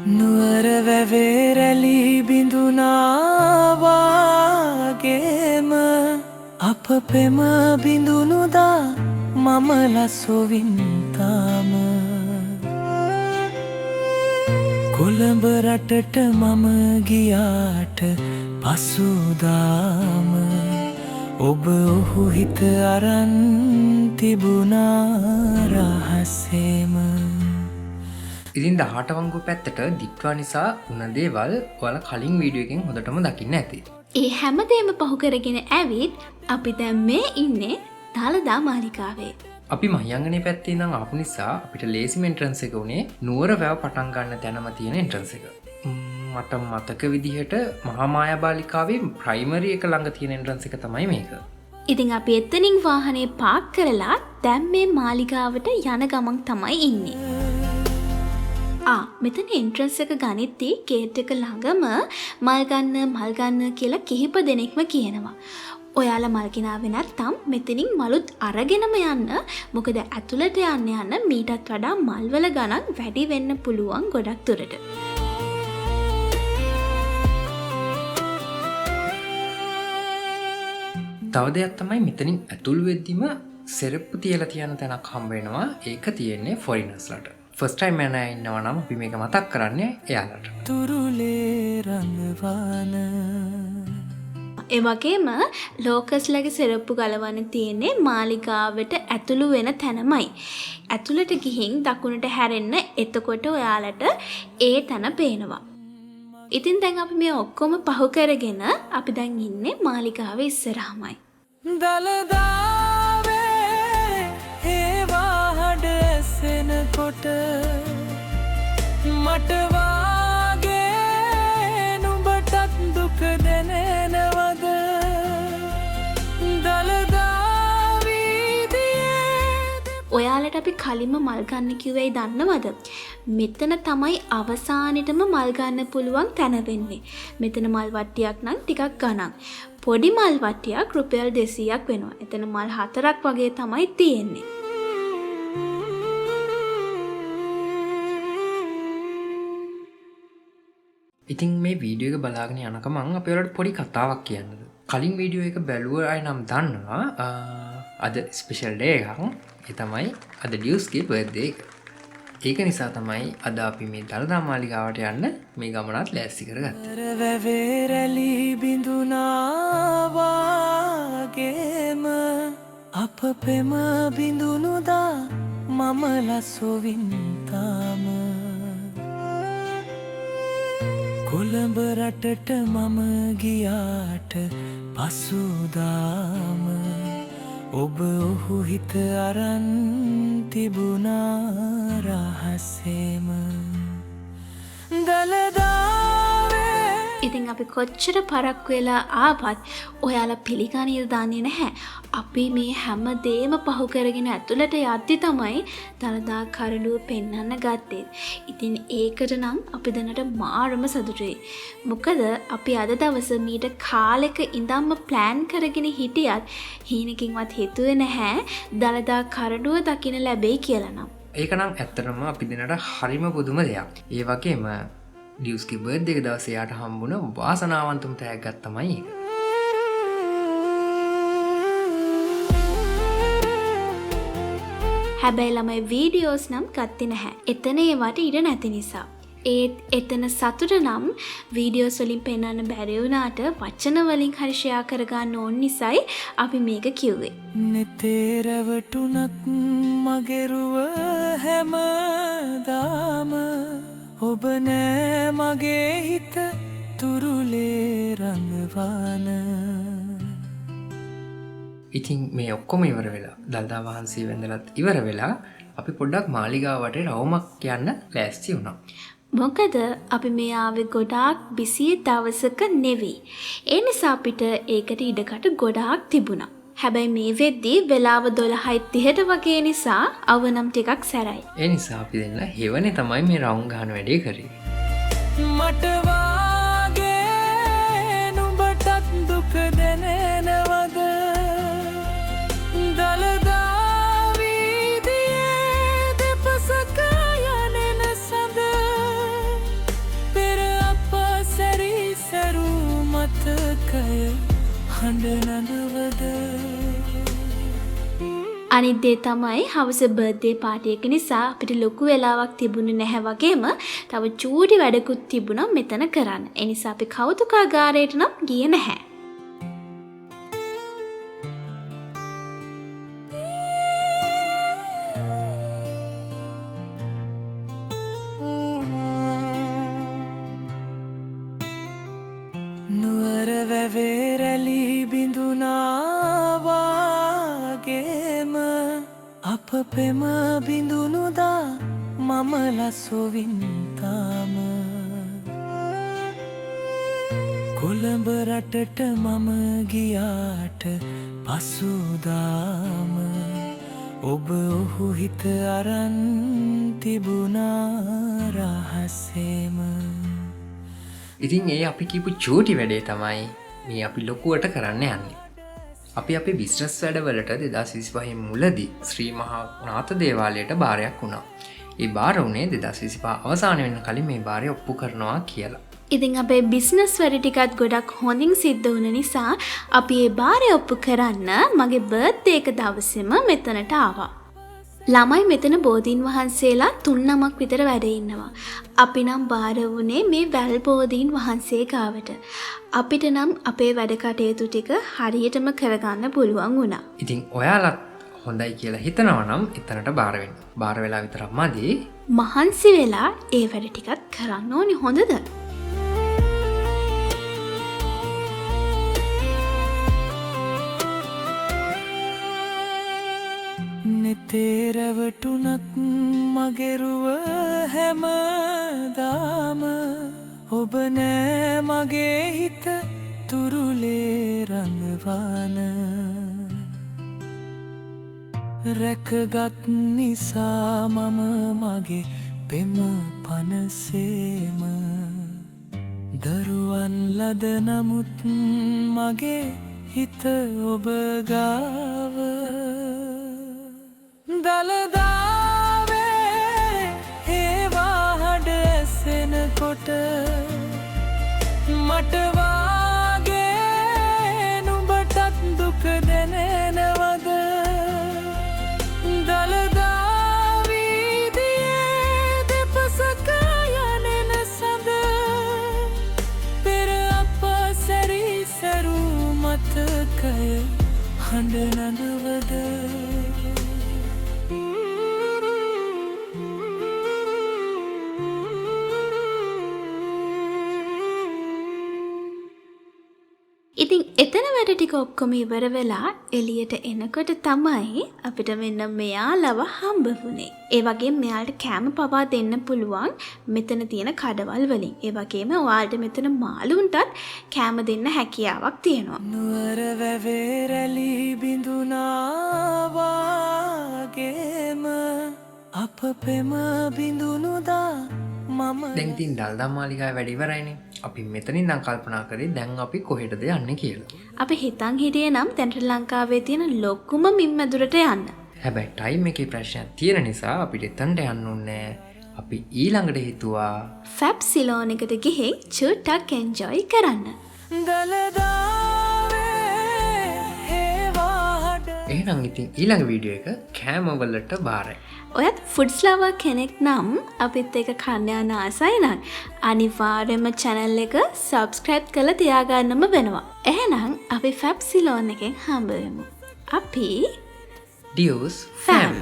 නුවර වැවේ රැලි බිඳුනා වාගේම අප පෙම බිඳුනුදා මම ලසොවින් තාම කොළඹ රටට මම ගියාට පසුදාම ඔබ ඔහු හිත අරන් තිබුණා රහසේම. ඉතින් 18 වංගු පැත්තට දික්වා නිසා වුණ දේවල් ඔයාලා කලින් වීඩියෝ එකෙන් හොඳටම දකින්න ඇති. ඒ හැමදේම පහු කරගෙන ඇවිත් අපි දැන් මේ ඉන්නේ දළදා මාලිගාවේ. අපි මහියංගනේ පැත්තේ ඉඳන් ආපු නිසා අපිට ලේසිම එන්ට්‍රන්ස් එක උනේ නුවර වැව පටන් ගන්න තැනම තියෙන එන්ට්‍රන්ස් එක. මට මතක විදිහට මහා මායා බාලිකාවේ ප්‍රයිමරි එක ළඟ තියෙන එන්ට්‍රන්ස් එක තමයි මේක. ඉතින් අපි එතනින් වාහනේ පාක් කරලා දැන් මේ මාලිගාවට යන ගමන් තමයි ඉන්නේ. මෙතන එන්ට්‍රන්ස් එක ගනිද්දී ගේට් එක ළඟම මල් ගන්න කියලා කිහිප දෙනෙක්ම කියනවා. ඔයාලා මල් ගෙනාවේ නැත්නම් මෙතනින් මලුත් අරගෙනම යන්න. මොකද ඇතුළට යන්න මීටත් වඩා මල්වල ගණන් වැඩි වෙන්න පුළුවන් ගොඩක් දුරට. තව දෙයක් තමයි මෙතනින් ඇතුල් වෙද්දිම සෙරප්පු තියලා තියන තැනක් හම්බ වෙනවා. ඒක තියෙන්නේ ෆොරිනර්ස්ලාට. ෆස්ට් ටයිම් මම ඉන්නවා නම් අපි මේක මතක් කරන්නේ එයාලට. තුරුලේ රංගවන ඒ වගේම ලෝකස්ලගේ සෙරප්පු ගලවන්න තියෙන්නේ මාලිගාවට ඇතුළු වෙන තැනමයි. ඇතුළට ගිහින් දකුණට හැරෙන්න එතකොට ඔයාලට ඒ තැන පේනවා. ඉතින් දැන් අපි මේ ඔක්කොම පහු කරගෙන අපි දැන් ඉන්නේ මාලිගාවේ ඉස්සරහමයි. දළදාවේ හේවා හඩ ඇසෙනකොට මට වාගේ නුඹටත් දුක දැනෙනවද? ඔයාලට අපි කලින්ම මල් ගන්න කිව්වයි දන්නවද? මෙතන තමයි අවසානෙටම මල් ගන්න පුළුවන් තැන වෙන්නේ. මෙතන මල් වට්ටියක් නම් ටිකක් ගණන්. පොඩි මල් වට්ටියක් රුපියල් 200ක් වෙනවා. එතන මල් 4ක් වගේ තමයි තියෙන්නේ. ඉතින් මේ වීඩියෝ එක බලාගෙන යනකම මම අපේ වලට පොඩි කතාවක් කියන්නද. කලින් වීඩියෝ එක බැලුව අය නම් දන්නවා අද ස්පෙෂල් ඩේ එකක්. ඒ තමයි අද ඩියුස්ගේ බර්ත්ඩේ එක. ඒක නිසා තමයි අද අපි මේ දළදා මාලිගාවට යන්න මේ ගමනත් ලෑස්ති කරගත්තේ. වැවේ රැලි බිඳුනා වාගේම අප පෙම බිඳුනුදා මම ලසොවින් තාම කොළඹ රටට මම ගියාට පසුදාම ඔබ ඔහු හිත අරන් තිබුණා රහසේම. ඉතින් අපි කොච්චර පරක් වෙලා ආවත් ඔයාලා පිළිගන්නේ දන්නේ නැහැ. අපි මේ හැම දෙයක්ම පහු කරගෙන ඇතුළට යද්දි තමයි දළදා කරඬුව පෙන්වන්න ගත්තේ. ඉතින් ඒකට නම් අපි දැනට මාරම සතුටුයි. මොකද අපි අද දවසේ මීට කාලෙක ඉඳන්ම ප්ලෑන් කරගෙන හිටියත් හීනකින්වත් හිතුවේ නැහැ දළදා කරඬුව දකින්න ලැබෙයි කියලා නම්. ඒක නම් ඇත්තටම අපි දෙනට හරිම පුදුම දෙයක්. ඒ වගේම ඩියුස්ගේ බර්ත්ඩේ එක දවසේ යාට හම්බුණ වාසනාවන්තම තෑග්ගක් තමයි ඒක. හැබැයි ළමයි වීඩියෝස් නම් ගත්තේ නැහැ. එතන ඒවට ඉඩ නැති නිසා. ඒත් එතන සතුට නම් වීඩියෝස් වලින් පෙන්වන්න බැරි වුණාට වචන වලින් හරි ෂෙයා කරගන්න ඕන නිසායි අපි මේක කිව්වේ. නෙතේරවටුනත් මගෙරුව හැමදාම ඔබ නෑ මගේ හිත තුරුලේ රංගවන. ඉතින් මේ ඔක්කොම ඉවර වෙලා දළදා වහන්සේ වැඳලත් ඉවර වෙලා අපි පොඩ්ඩක් මාලිගාවට රවුමක් යන්න ලෑස්ති වුණා. මොකද අපි මේ ආවේ ගොඩාක් බිසි දවසක නෙවෙයි. ඒ නිසා අපිට ඒකට ඉඩකට ගොඩාක් තිබුණා. හැබැයි මේ වෙද්දී වෙලාව 12:30ට වගේ නිසා අවනම් ටිකක් සැරයි. ඒ නිසා අපි දෙන්න හෙවනේ තමයි මේ රවුම් ගහන වැඩේ කරේ. මට වාගේ නුඹටත් දුක දැනෙනවද? දළදා වීදියේ දෙපසක යනෙන සඳ අනිත් දේ තමයි හවස බර්ත්ඩේ පාටි එක නිසා අපිට ලොකු වෙලාවක් තිබුණේ නැහැ වගේම තව චූටි වැඩකුත් තිබුණා මෙතන කරන්න. ඒ නිසා අපි කෞතුකාගාරයට නම් ගියේ නැහැ. නුවර වැවේරැලි බිඳුනාවාගේම අප පෙම බිඳුනුදා මම ලස්සොවින්තාම කොළඹ රටට මම ගියාට පසුදාම ඔබ ඔහු හිත අරන් තිබුණා රහසේම. ඉතින් ඒ අපි කියපු චූටි වැඩේ තමයි මේ අපි ලොකුවට කරන්න යන්නේ. අපි අපේ බිස්නස් වැඩවලට 2025 මුලදී ශ්‍රී මහා නාථ දේවාලයට බාරයක් වුණා. ඒ බාර වුණේ 2025 අවසාන වෙන කලින් මේ බාරය ඔප්පු කරනවා කියලා. ඉතින් අපේ බිස්නස් වැඩ ටිකත් ගොඩක් හොඳින් සිද්ධ වුණ නිසා අපි ඒ බාරය ඔප්පු කරන්න මගේ බර්ත්ඩේ එක දවසේම මෙතනට ආවා. ළමයි මෙතන බෝධීන් වහන්සේලා 3-9ක් විතර වැඩ ඉන්නවා. අපි නම් බාර වුණේ මේ වැල් බෝධීන් වහන්සේ ගාවට. අපිට නම් අපේ වැඩ කටයුතු ටික හරියටම කරගන්න පුළුවන් වුණා. ඉතින් ඔයාලත් හොඳයි කියලා හිතනවා නම් එතනට බාර වෙන්න. බාර වෙලා විතරක් මදි. මහන්සි වෙලා ඒ වැඩ ටිකත් කරන්න ඕනි හොඳද? තේරවටුනත් මගෙරුව හැමදාම ඔබ නෑ මගේ හිත තුරුලේ රඟවාන රැකගත් නිසා මම මගේ පෙම පනසේම දරුවන් ලද නමුත් මගේ හිත ඔබ ගාව දළදාවේ ඒවා හඩ ඇසෙන කොට මටවාගේ නුඹටත් දුක දැනෙනවද දළදාවීදියේ දෙපසක යනෙන සඳ පෙර අප සැරී සැරූ මතකය හඬ නනවද ඉතින් එතන වැඩ ටික ඔක්කොම ඉවර වෙලා එළියට එනකොට තමයි අපිට මෙන්න මෙයාලව හම්බ වුණේ. ඒ වගේම මෙයාලට කෑම පවා දෙන්න පුළුවන් මෙතන තියෙන කඩවල් වලින්. ඒ වගේම ඔයාලට මෙතන මාළුන්ටත් කෑම දෙන්න හැකියාවක් තියෙනවා. නුවර වැවේරැලි බිඳුනාවාගේම අප පෙම බිඳුනුදා මම දැන් ඉතින් දල්දා මාලිගාවේ වැඩ ඉවරයිනේ. අපි මෙතනින් ඉඳන් කල්පනා කරේ දැන් අපි කොහෙටද යන්නේ කියලා. අපි හිතන් හිටියේ නම් දැන් ශ්‍රී ලංකාවේ තියෙන ලොකුම මින්මැදුරට යන්න. හැබැයි ටයිම් එකේ ප්‍රශ්නයක් තියෙන නිසා අපිට එතනට යන්න ඕනේ. අපි ඊළඟට හිතුවා ෆැබ් සිලෝන් එකට ගිහින් චුට්ටක් එන්ජොයි කරන්න. එහෙනම් ඉතින් ඊළඟ වීඩියෝ එක කෑම වලට බාරයි. ඔයත් ෆුඩ්ස් ලවර් කෙනෙක් නම් අපිත් එක කන්න යන ආසයි නම් අනිවාර්යයෙන්ම channel එක subscribe කරලා තියාගන්නම වෙනවා. එහෙනම් අපි ෆැබ් සිලෝන් එකෙන් හම්බ වෙමු. අපි Deus Fam.